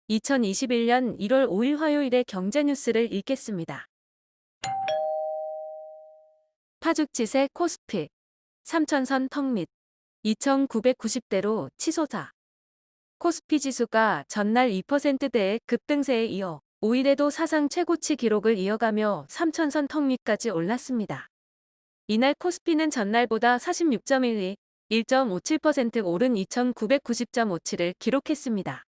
2021년 1월 5일 화요일의 경제 뉴스를 읽겠습니다. 파죽지세 코스피 3천선 턱밑 2,990대로 치솟아. 코스피 지수가 전날 2%대의 급등세에 이어 5일에도 사상 최고치 기록을 이어가며 3천선 턱밑까지 올랐습니다. 이날 코스피는 전날보다 46.12, 1.57% 오른 2,990.57을 기록했습니다.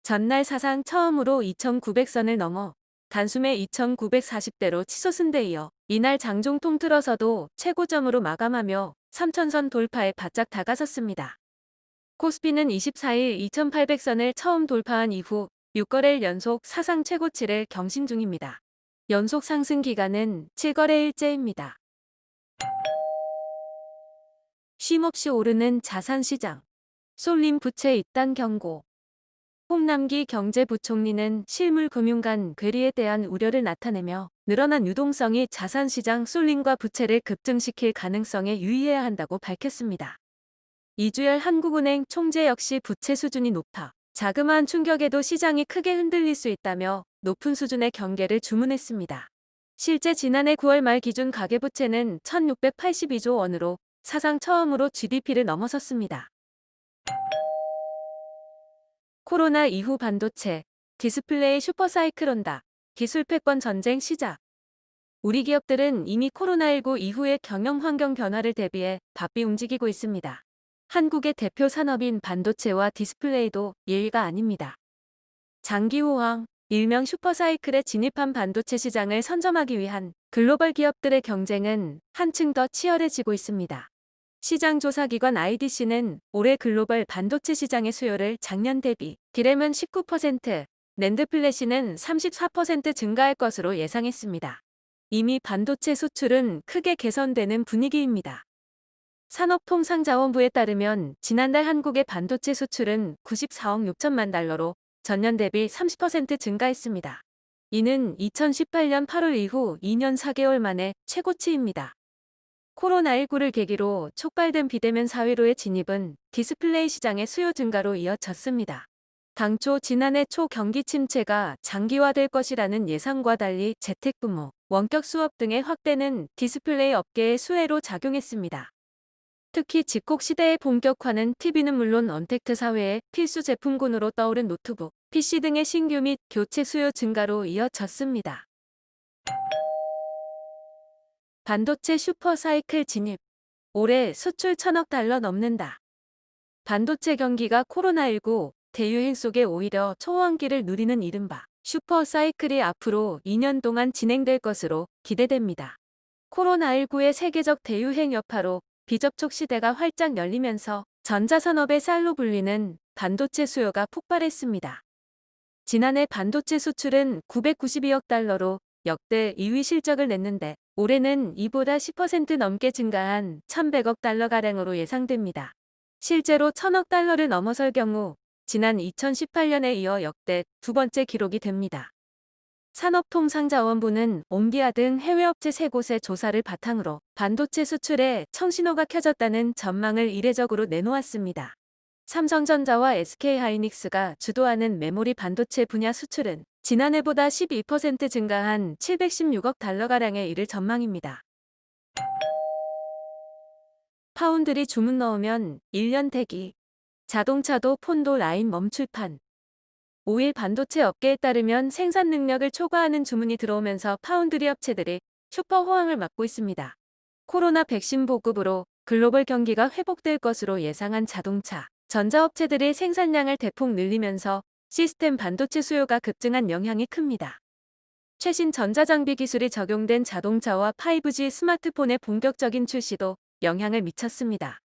전날 사상 처음으로 2,900선을 넘어 단숨에 2,940대로 치솟은 데 이어 이날 장중 통틀어서도 최고점으로 마감하며 3천선 돌파에 바짝 다가섰습니다. 코스피는 24일 2,800선을 처음 돌파한 이후 6거래일 연속 사상 최고치를 경신 중입니다. 연속 상승 기간은 7거래일째입니다. 쉼없이 오르는 자산시장. 쏠림 부채 입단 경고. 홍남기 경제부총리는 실물금융 간 괴리에 대한 우려를 나타내며 늘어난 유동성이 자산시장 쏠림과 부채를 급증시킬 가능성에 유의해야 한다고 밝혔습니다. 이주열 한국은행 총재 역시 부채 수준이 높아 자그마한 충격에도 시장이 크게 흔들릴 수 있다며 높은 수준의 경계를 주문했습니다. 실제 지난해 9월 말 기준 가계부채는 1,682조 원으로 사상 처음으로 GDP를 넘어섰습니다. 코로나 이후 반도체, 디스플레이 슈퍼사이클 온다. 기술 패권 전쟁 시작. 우리 기업들은 이미 코로나19 이후의 경영 환경 변화를 대비해 바삐 움직이고 있습니다. 한국의 대표 산업인 반도체와 디스플레이도 예외가 아닙니다. 장기 호황, 일명 슈퍼사이클에 진입한 반도체 시장을 선점하기 위한 글로벌 기업들의 경쟁은 한층 더 치열해지고 있습니다. 시장조사기관 IDC는 올해 글로벌 반도체 시장의 수요를 작년 대비 DRAM은 19%, 낸드 플래시는 34% 증가할 것으로 예상했습니다. 이미 반도체 수출은 크게 개선되는 분위기입니다. 산업통상자원부에 따르면 지난달 한국의 반도체 수출은 94억 6천만 달러로 전년 대비 30% 증가했습니다. 이는 2018년 8월 이후 2년 4개월 만에 최고치입니다. 코로나19를 계기로 촉발된 비대면 사회로의 진입은 디스플레이 시장의 수요 증가로 이어졌습니다. 당초 지난해 초 경기 침체가 장기화될 것이라는 예상과 달리 재택근무, 원격 수업 등의 확대는 디스플레이 업계의 수혜로 작용했습니다. 특히 집콕 시대의 본격화는 TV는 물론 언택트 사회의 필수 제품군으로 떠오른 노트북, PC 등의 신규 및 교체 수요 증가로 이어졌습니다. 반도체 슈퍼사이클 진입. 올해 수출 1,000억 달러 넘는다. 반도체 경기가 코로나19 대유행 속에 오히려 초호황기를 누리는 이른바 슈퍼사이클이 앞으로 2년 동안 진행될 것으로 기대됩니다. 코로나19의 세계적 대유행 여파로 비접촉 시대가 활짝 열리면서 전자산업의 쌀로 불리는 반도체 수요가 폭발했습니다. 지난해 반도체 수출은 992억 달러로 역대 2위 실적을 냈는데 올해는 이보다 10% 넘게 증가한 1,100억 달러가량으로 예상됩니다. 실제로 1,000억 달러를 넘어설 경우 지난 2018년에 이어 역대 두 번째 기록이 됩니다. 산업통상자원부는 옴디아 등 해외 업체 3곳의 조사를 바탕으로 반도체 수출에 청신호가 켜졌다는 전망을 이례적으로 내놓았습니다. 삼성전자와 SK하이닉스가 주도하는 메모리 반도체 분야 수출은 지난해보다 12% 증가한 716억 달러가량에 이를 전망입니다. 파운드리 주문 넣으면 1년 대기. 자동차도 폰도 라인 멈출판. 5일 반도체 업계에 따르면 생산 능력을 초과하는 주문이 들어오면서 파운드리 업체들이 슈퍼 호황을 맞고 있습니다. 코로나 백신 보급으로 글로벌 경기가 회복될 것으로 예상한 자동차, 전자업체들이 생산량을 대폭 늘리면서 시스템 반도체 수요가 급증한 영향이 큽니다. 최신 전자장비 기술이 적용된 자동차와 5G 스마트폰의 본격적인 출시도 영향을 미쳤습니다.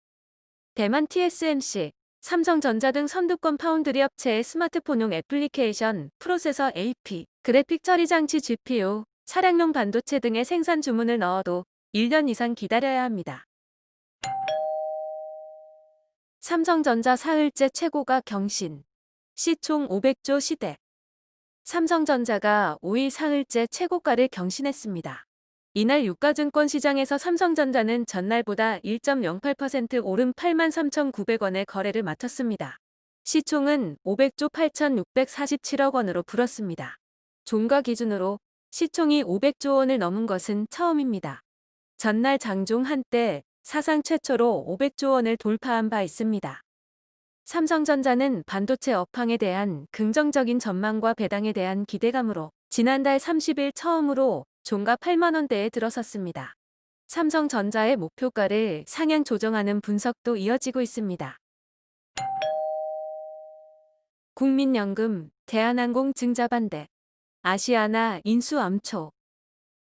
대만 TSMC, 삼성전자 등 선두권 파운드리 업체의 스마트폰용 애플리케이션, 프로세서 AP, 그래픽 처리 장치 GPU, 차량용 반도체 등의 생산 주문을 넣어도 1년 이상 기다려야 합니다. 삼성전자 사흘째 최고가 경신. 시총 500조 시대. 삼성전자가 5일 사흘째 최고가를 경신했습니다. 이날 유가증권 시장에서 삼성전자는 전날보다 1.08% 오른 83,900원에 거래를 마쳤습니다. 시총은 500조 8,647억 원으로 불었습니다. 종가 기준으로 시총이 500조 원을 넘은 것은 처음입니다. 전날 장중 한때 사상 최초로 500조 원을 돌파한 바 있습니다. 삼성전자는 반도체 업황에 대한 긍정적인 전망과 배당에 대한 기대감으로 지난달 30일 처음으로 종가 8만 원대에 들어섰습니다. 삼성전자의 목표가를 상향 조정하는 분석도 이어지고 있습니다. 국민연금, 대한항공 증자 반대, 아시아나 인수 암초.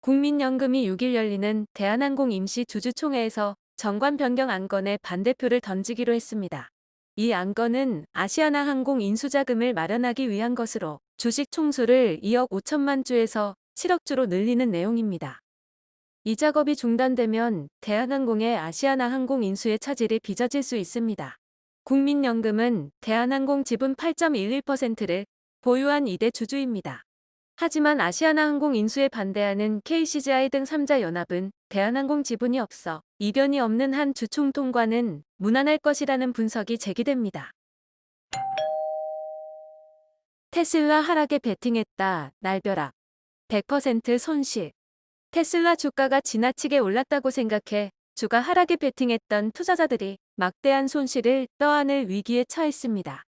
국민연금이 6일 열리는 대한항공 임시 주주총회에서 정관 변경 안건에 반대표를 던지기로 했습니다. 이 안건은 아시아나항공 인수자금을 마련하기 위한 것으로 주식 총수를 2억 5천만 주에서 7억 주로 늘리는 내용입니다. 이 작업이 중단되면 대한항공의 아시아나항공 인수의 차질이 빚어질 수 있습니다. 국민연금은 대한항공 지분 8.11%를 보유한 2대 주주입니다. 하지만 아시아나항공 인수에 반대하는 KCGI 등 3자 연합은 대한항공 지분이 없어 이변이 없는 한 주총 통과는 무난할 것이라는 분석이 제기됩니다. 테슬라 하락에 베팅했다. 날벼락. 100% 손실. 테슬라 주가가 지나치게 올랐다고 생각해 주가 하락에 베팅했던 투자자들이 막대한 손실을 떠안을 위기에 처했습니다.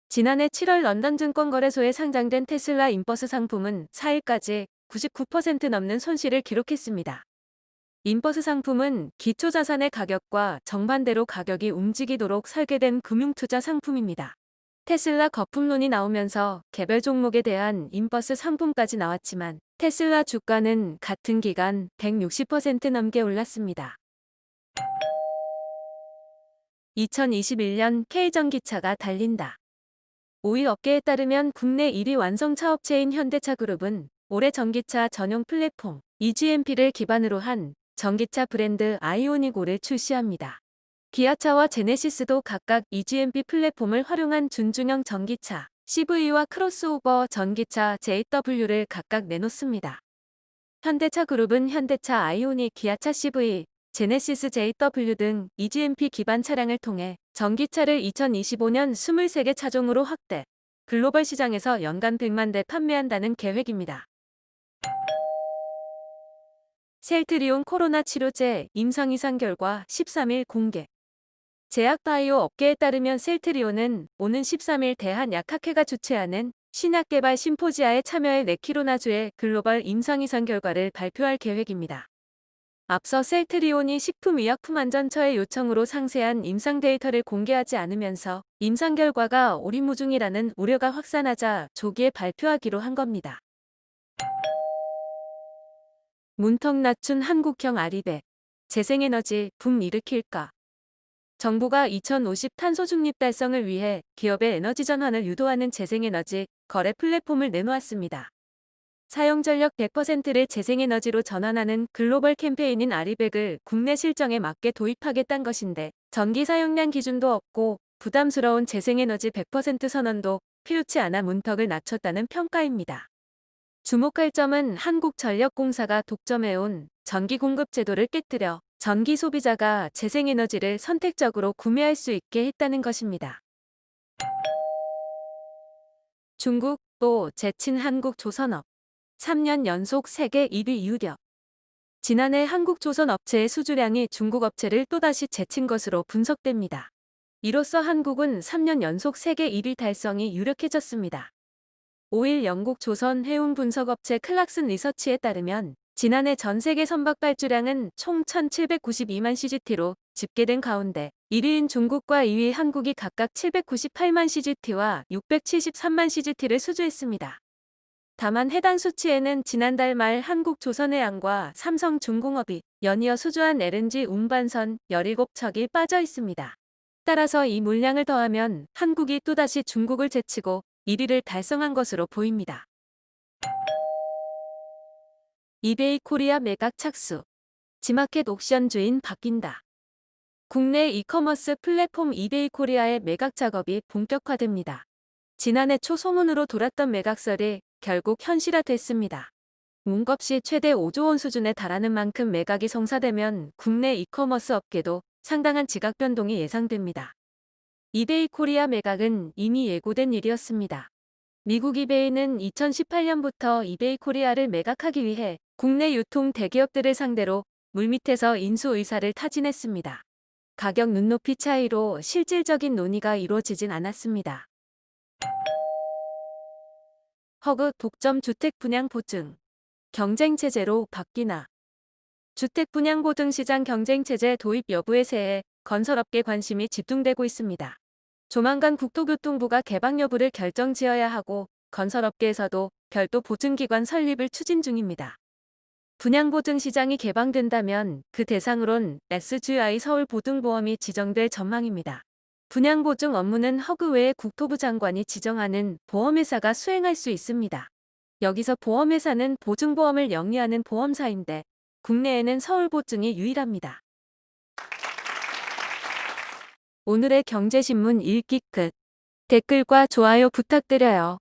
지난해 7월 런던 증권거래소에 상장된 테슬라 인버스 상품은 4일까지 99% 넘는 손실을 기록했습니다. 인버스 상품은 기초자산의 가격과 정반대로 가격이 움직이도록 설계된 금융투자 상품입니다. 테슬라 거품론이 나오면서 개별 종목에 대한 인버스 상품까지 나왔지만 테슬라 주가는 같은 기간 160% 넘게 올랐습니다. 2021년 K전기차가 달린다. 5일 업계에 따르면 국내 1위 완성차 업체인 현대차그룹은 올해 전기차 전용 플랫폼 eGMP를 기반으로 한 전기차 브랜드 아이오닉5를 출시합니다. 기아차와 제네시스도 각각 eGMP 플랫폼을 활용한 준중형 전기차 CV와 크로스오버 전기차 JW를 각각 내놓습니다. 현대차그룹은 현대차 아이오닉, 기아차 CV, 제네시스 JW 등 eGMP 기반 차량을 통해 전기차를 2025년 23개 차종으로 확대, 글로벌 시장에서 연간 100만 대 판매한다는 계획입니다. 셀트리온 코로나 치료제 임상 이상 결과 13일 공개. 제약바이오 업계에 따르면 셀트리온은 오는 13일 대한약학회가 주최하는 신약개발 심포지아에 참여해 네키로나주의 글로벌 임상 이상 결과를 발표할 계획입니다. 앞서 셀트리온이 식품의약품안전처의 요청으로 상세한 임상 데이터를 공개하지 않으면서 임상 결과가 오리무중이라는 우려가 확산하자 조기에 발표하기로 한 겁니다. 문턱 낮춘 한국형 아리백. 재생에너지 붐 일으킬까? 정부가 2050 탄소 중립 달성을 위해 기업의 에너지 전환을 유도하는 재생에너지 거래 플랫폼을 내놓았습니다. 사용 전력 100%를 재생에너지로 전환하는 글로벌 캠페인인 아리백을 국내 실정에 맞게 도입하겠다는 것인데 전기 사용량 기준도 없고 부담스러운 재생에너지 100% 선언도 필요치 않아 문턱을 낮췄다는 평가입니다. 주목할 점은 한국전력공사가 독점해온 전기 공급 제도를 깨뜨려 전기 소비자가 재생에너지를 선택적으로 구매할 수 있게 했다는 것입니다. 중국 또 제친 한국조선업. 3년 연속 세계 1위 유력. 지난해 한국조선 업체의 수주량이 중국 업체를 또다시 제친 것으로 분석됩니다. 이로써 한국은 3년 연속 세계 1위 달성이 유력해졌습니다. 5일 영국 조선 해운 분석업체 클락슨 리서치에 따르면 지난해 전 세계 선박 발주량은 총 1,792만 CGT로 집계된 가운데 1위인 중국과 2위 한국이 각각 798만 CGT와 673만 CGT를 수주했습니다. 다만 해당 수치에는 지난달 말 한국조선해양과 삼성중공업이 연이어 수주한 LNG 운반선 17척이 빠져 있습니다. 따라서 이 물량을 더하면 한국이 또다시 중국을 제치고 1위를 달성한 것으로 보입니다. 이베이 코리아 매각 착수. 지마켓 옥션 주인 바뀐다. 국내 이커머스 플랫폼 이베이 코리아의 매각 작업이 본격화됩니다. 지난해 초 소문으로 돌았던 매각설이 결국 현실화됐습니다. 문급시 최대 5조 원 수준에 달하는 만큼 매각이 성사되면 국내 이커머스 업계도 상당한 지각 변동이 예상됩니다. 이베이 코리아 매각은 이미 예고된 일이었습니다. 미국 이베이는 2018년부터 이베이 코리아를 매각하기 위해 국내 유통 대기업들을 상대로 물밑에서 인수 의사를 타진했습니다. 가격 눈높이 차이로 실질적인 논의가 이루어지진 않았습니다. 허그 독점 주택 분양 보증. 경쟁 체제로 바뀌나. 주택 분양 보증 시장 경쟁 체제 도입 여부에 대해 건설업계 관심이 집중되고 있습니다. 조만간 국토교통부가 개방 여부를 결정지어야 하고 건설업계에서도 별도 보증기관 설립을 추진 중입니다. 분양보증 시장이 개방된다면 그 대상으론 SGI 서울보증보험이 지정될 전망입니다. 분양보증 업무는 허그 외에 국토부 장관이 지정하는 보험회사가 수행할 수 있습니다. 여기서 보험회사는 보증보험을 영위하는 보험사인데 국내에는 서울보증이 유일합니다. 오늘의 경제신문 읽기 끝. 댓글과 좋아요 부탁드려요.